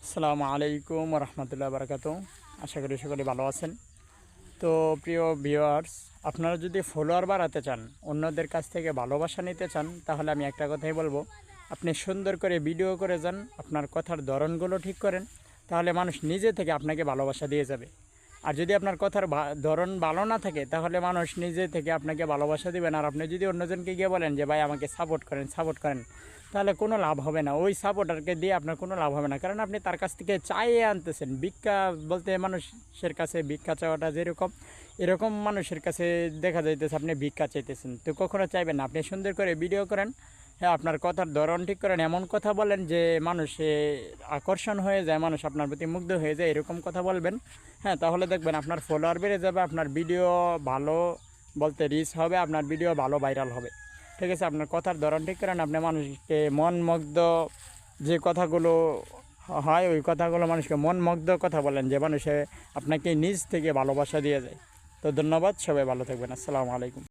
আসসালামু আলাইকুম রহমতুল্লাহ বারকাতুহু। আশা করি সকলে ভালো আছেন। তো প্রিয় ভিউয়ার্স, আপনারা যদি ফলোয়ার বাড়াতে চান, অন্যদের কাছ থেকে ভালোবাসা নিতে চান, তাহলে আমি একটা কথাই বলবো, আপনি সুন্দর করে ভিডিও করে যান, আপনার কথার ধরনগুলো ঠিক করেন, তাহলে মানুষ নিজে থেকে আপনাকে ভালোবাসা দিয়ে যাবে। আর যদি আপনার কথার ধরন ভালো না থাকে, তাহলে মানুষ নিজে থেকে আপনাকে ভালোবাসা দিবেন। আর আপনি যদি অন্যজনকে গিয়ে বলেন যে ভাই আমাকে সাপোর্ট করেন, তাহলে কোনো লাভ হবে না। ওই সাপোর্টারকে দিয়ে আপনার কোনো লাভ হবে না, কারণ আপনি তার কাছ থেকে চাইয়ে আনতেছেন। ভিক্ষা বলতে মানুষের কাছে ভিক্ষা চাওয়াটা যেরকম, এরকম মানুষের কাছে দেখা যাইতেছে আপনি ভিক্ষা চাইতেছেন। তো কখনো চাইবেন না। আপনি সুন্দর করে ভিডিও করেন, হ্যাঁ, আপনার কথার ধরন ঠিক করেন, এমন কথা বলেন যে মানুষে আকর্ষণ হয়ে যায়, মানুষ আপনার প্রতি মুগ্ধ হয়ে যায়, এরকম কথা বলবেন। হ্যাঁ, তাহলে দেখবেন আপনার ফলোয়ার বেড়ে যাবে, আপনার ভিডিও ভালো বলতে রিচ হবে, আপনার ভিডিও ভালো ভাইরাল হবে। ঠিক আছে, আপনার কথার ধরন ঠিক করেন, আপনি মানুষকে মনমুগ্ধ যে কথাগুলো হয়, ওই কথাগুলো মানুষকে মনমুগ্ধ কথা বলেন, যে মানুষে আপনাকে নিজ থেকে ভালোবাসা দিয়ে যায়। তো ধন্যবাদ, সবাই ভালো থাকবেন। আসসালামু আলাইকুম।